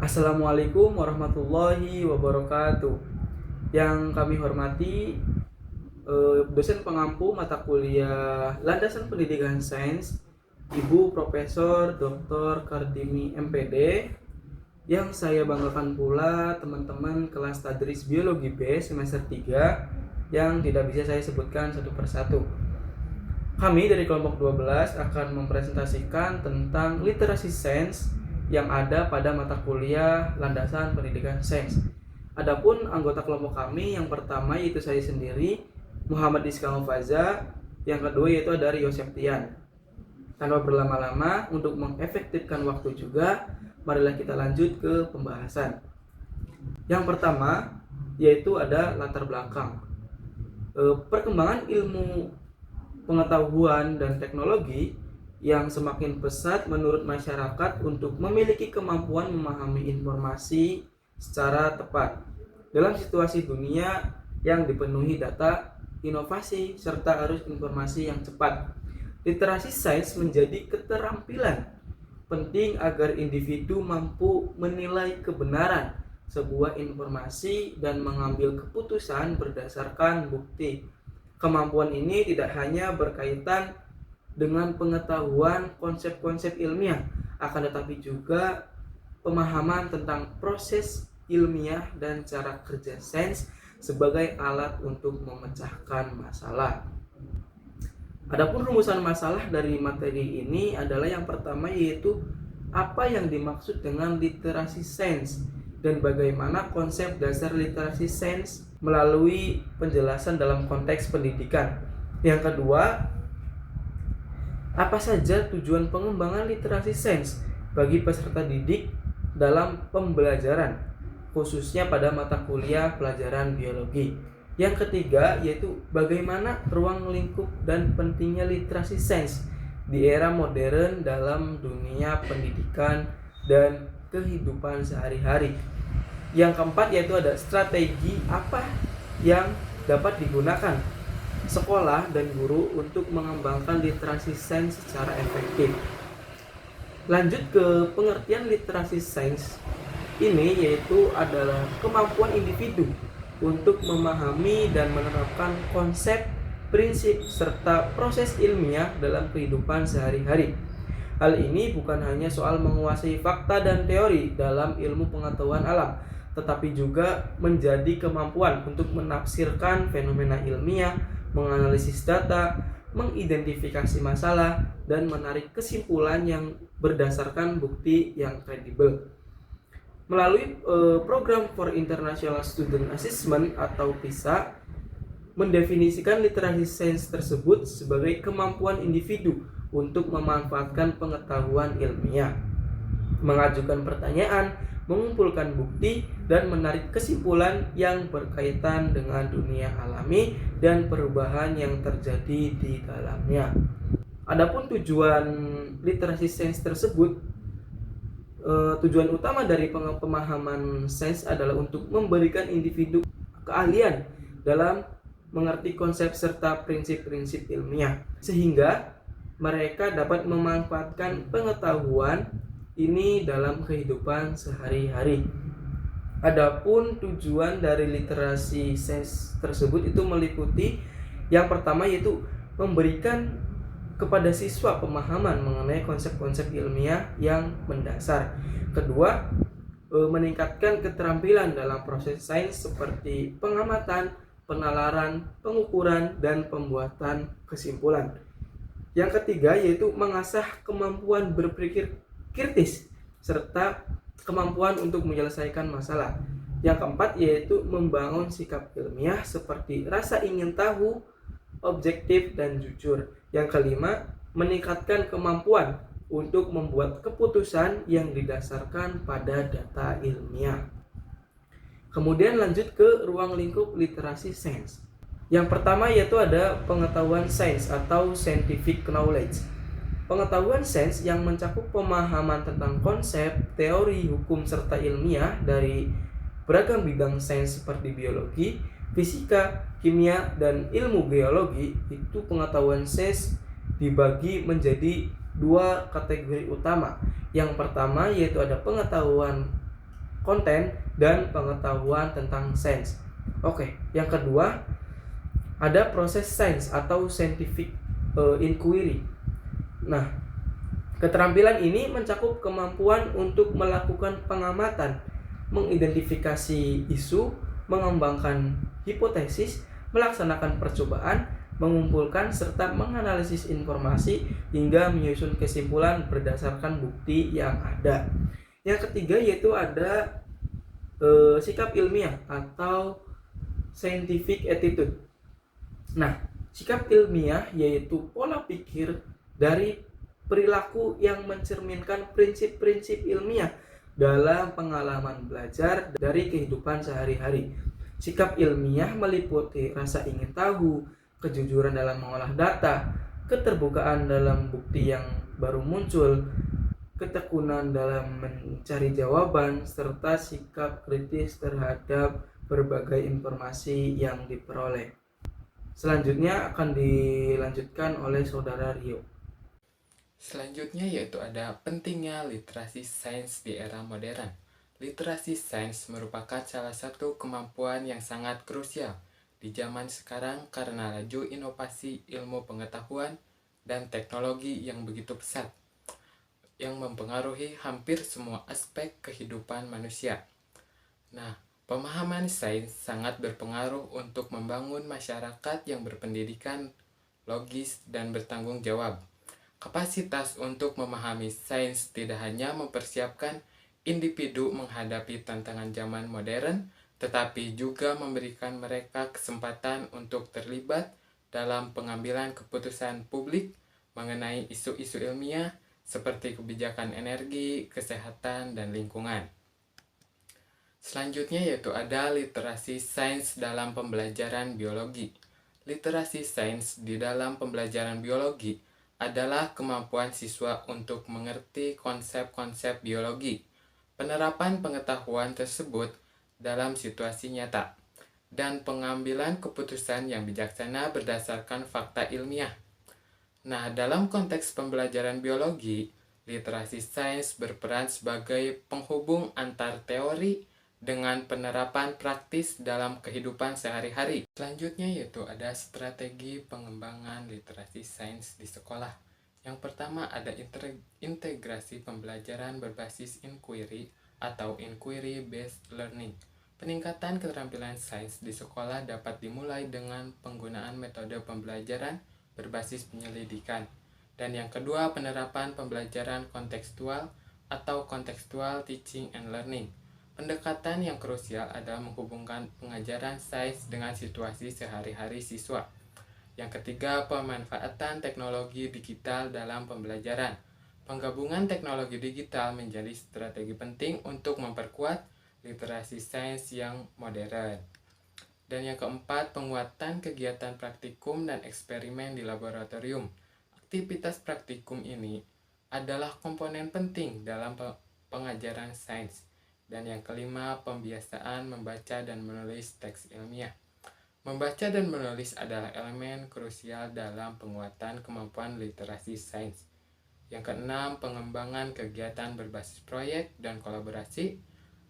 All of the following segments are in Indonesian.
Assalamualaikum warahmatullahi wabarakatuh. Yang kami hormati dosen pengampu mata kuliah Landasan Pendidikan Sains, Ibu Profesor Dr. Kartini MPD. Yang saya banggakan pula teman-teman kelas Tadris Biologi B semester 3 yang tidak bisa saya sebutkan satu persatu. Kami dari kelompok 12 akan mempresentasikan tentang literasi sains yang ada pada mata kuliah Landasan Pendidikan Sains. Adapun anggota kelompok kami yang pertama yaitu saya sendiri, Muhammad Rizka Mufaza, yang kedua yaitu ada Rio Septian. Tanpa berlama-lama, untuk mengefektifkan waktu juga, marilah kita lanjut ke pembahasan. Yang pertama yaitu ada latar belakang. Perkembangan ilmu pengetahuan dan teknologi yang semakin pesat menurut masyarakat untuk memiliki kemampuan memahami informasi secara tepat dalam situasi dunia yang dipenuhi data, inovasi, serta arus informasi yang cepat. Literasi sains menjadi keterampilan penting agar individu mampu menilai kebenaran sebuah informasi dan mengambil keputusan berdasarkan bukti. Kemampuan ini tidak hanya berkaitan dengan pengetahuan konsep-konsep ilmiah, akan tetapi juga pemahaman tentang proses ilmiah dan cara kerja sains sebagai alat untuk memecahkan masalah. Adapun rumusan masalah dari materi ini adalah yang pertama yaitu apa yang dimaksud dengan literasi sains dan bagaimana konsep dasar literasi sains melalui penjelasan dalam konteks pendidikan. Yang kedua, apa saja tujuan pengembangan literasi sains bagi peserta didik dalam pembelajaran, khususnya pada mata kuliah pelajaran biologi. Yang ketiga, yaitu bagaimana ruang lingkup dan pentingnya literasi sains di era modern dalam dunia pendidikan dan kehidupan sehari-hari. Yang keempat, yaitu ada strategi apa yang dapat digunakan sekolah dan guru untuk mengembangkan literasi sains secara efektif. Lanjut ke pengertian literasi sains ini, yaitu adalah kemampuan individu untuk memahami dan menerapkan konsep, prinsip, serta proses ilmiah dalam kehidupan sehari-hari. Hal ini bukan hanya soal menguasai fakta dan teori dalam ilmu pengetahuan alam, tetapi juga menjadi kemampuan untuk menafsirkan fenomena ilmiah, menganalisis data, mengidentifikasi masalah, dan menarik kesimpulan yang berdasarkan bukti yang kredibel. Melalui program for International Student Assessment atau PISA, mendefinisikan literasi sains tersebut sebagai kemampuan individu untuk memanfaatkan pengetahuan ilmiah, mengajukan pertanyaan, mengumpulkan bukti, dan menarik kesimpulan yang berkaitan dengan dunia alami dan perubahan yang terjadi di dalamnya. Adapun tujuan literasi sains tersebut, tujuan utama dari pemahaman sains adalah untuk memberikan individu keahlian dalam mengerti konsep serta prinsip-prinsip ilmiah, sehingga mereka dapat memanfaatkan pengetahuan ini dalam kehidupan sehari-hari. Adapun tujuan dari literasi sains tersebut itu meliputi yang pertama yaitu memberikan kepada siswa pemahaman mengenai konsep-konsep ilmiah yang mendasar. Kedua, meningkatkan keterampilan dalam proses sains seperti pengamatan, penalaran, pengukuran, dan pembuatan kesimpulan. Yang ketiga yaitu mengasah kemampuan berpikir kritis serta kemampuan untuk menyelesaikan masalah. Yang keempat yaitu membangun sikap ilmiah seperti rasa ingin tahu, objektif, dan jujur. Yang kelima, meningkatkan kemampuan untuk membuat keputusan yang didasarkan pada data ilmiah. Kemudian lanjut ke ruang lingkup literasi sains. Yang pertama yaitu ada pengetahuan sains atau scientific knowledge. Pengetahuan sains yang mencakup pemahaman tentang konsep, teori, hukum, serta ilmiah dari beragam bidang sains seperti biologi, fisika, kimia, dan ilmu geologi. Itu pengetahuan sains dibagi menjadi dua kategori utama. Yang pertama yaitu ada pengetahuan konten, dan pengetahuan tentang sains. Oke, yang kedua ada proses sains atau scientific inquiry. Nah, keterampilan ini mencakup kemampuan untuk melakukan pengamatan, mengidentifikasi isu, mengembangkan hipotesis, melaksanakan percobaan, mengumpulkan serta menganalisis informasi hingga menyusun kesimpulan berdasarkan bukti yang ada. Yang ketiga yaitu ada sikap ilmiah atau scientific attitude. Nah, sikap ilmiah yaitu pola pikir dari perilaku yang mencerminkan prinsip-prinsip ilmiah dalam pengalaman belajar dari kehidupan sehari-hari. Sikap ilmiah meliputi rasa ingin tahu, kejujuran dalam mengolah data, keterbukaan dalam bukti yang baru muncul, ketekunan dalam mencari jawaban, serta sikap kritis terhadap berbagai informasi yang diperoleh. Selanjutnya akan dilanjutkan oleh Saudara Rio. Selanjutnya yaitu ada pentingnya literasi sains di era modern. Literasi sains merupakan salah satu kemampuan yang sangat krusial di zaman sekarang karena laju inovasi ilmu pengetahuan dan teknologi yang begitu pesat, yang mempengaruhi hampir semua aspek kehidupan manusia. Nah, pemahaman sains sangat berpengaruh untuk membangun masyarakat yang berpendidikan, logis, dan bertanggung jawab. Kapasitas untuk memahami sains tidak hanya mempersiapkan individu menghadapi tantangan zaman modern, tetapi juga memberikan mereka kesempatan untuk terlibat dalam pengambilan keputusan publik mengenai isu-isu ilmiah seperti kebijakan energi, kesehatan, dan lingkungan. Selanjutnya yaitu ada literasi sains dalam pembelajaran biologi. Literasi sains di dalam pembelajaran biologi adalah kemampuan siswa untuk mengerti konsep-konsep biologi, penerapan pengetahuan tersebut dalam situasi nyata, dan pengambilan keputusan yang bijaksana berdasarkan fakta ilmiah. Nah, dalam konteks pembelajaran biologi, literasi sains berperan sebagai penghubung antar teori dengan penerapan praktis dalam kehidupan sehari-hari. Selanjutnya yaitu ada strategi pengembangan literasi sains di sekolah. Yang pertama ada integrasi pembelajaran berbasis inquiry atau inquiry based learning. Peningkatan keterampilan sains di sekolah dapat dimulai dengan penggunaan metode pembelajaran berbasis penyelidikan. Dan yang kedua, penerapan pembelajaran kontekstual atau contextual teaching and learning. Pendekatan yang krusial adalah menghubungkan pengajaran sains dengan situasi sehari-hari siswa. Yang ketiga, pemanfaatan teknologi digital dalam pembelajaran. Penggabungan teknologi digital menjadi strategi penting untuk memperkuat literasi sains yang modern. Dan yang keempat, penguatan kegiatan praktikum dan eksperimen di laboratorium. Aktivitas praktikum ini adalah komponen penting dalam pengajaran sains. Dan yang kelima, pembiasaan membaca dan menulis teks ilmiah. Membaca dan menulis adalah elemen krusial dalam penguatan kemampuan literasi sains. Yang keenam, pengembangan kegiatan berbasis proyek dan kolaborasi.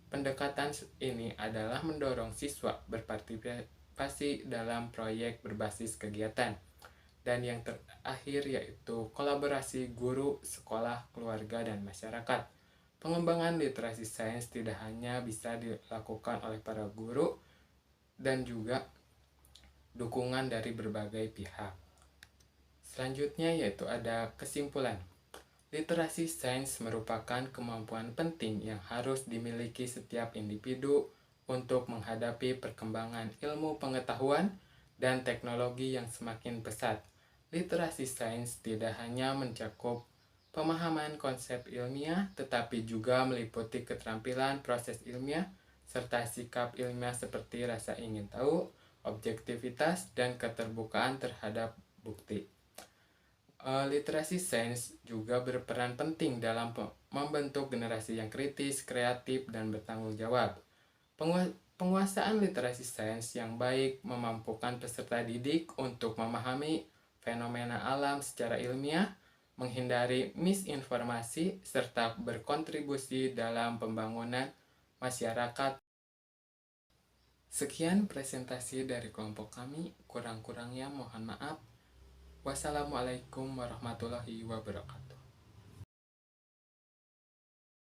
Pendekatan ini adalah mendorong siswa berpartisipasi dalam proyek berbasis kegiatan. Dan yang terakhir yaitu kolaborasi guru, sekolah, keluarga, dan masyarakat. Pengembangan literasi sains tidak hanya bisa dilakukan oleh para guru dan juga dukungan dari berbagai pihak. Selanjutnya yaitu ada kesimpulan. Literasi sains merupakan kemampuan penting yang harus dimiliki setiap individu untuk menghadapi perkembangan ilmu pengetahuan dan teknologi yang semakin pesat. Literasi sains tidak hanya mencakup pemahaman konsep ilmiah, tetapi juga meliputi keterampilan proses ilmiah, serta sikap ilmiah seperti rasa ingin tahu, objektivitas, dan keterbukaan terhadap bukti. Literasi sains juga berperan penting dalam membentuk generasi yang kritis, kreatif, dan bertanggung jawab. Penguasaan literasi sains yang baik memampukan peserta didik untuk memahami fenomena alam secara ilmiah, menghindari misinformasi, serta berkontribusi dalam pembangunan masyarakat. Sekian presentasi dari kelompok kami, kurang-kurangnya mohon maaf. Wassalamualaikum warahmatullahi wabarakatuh.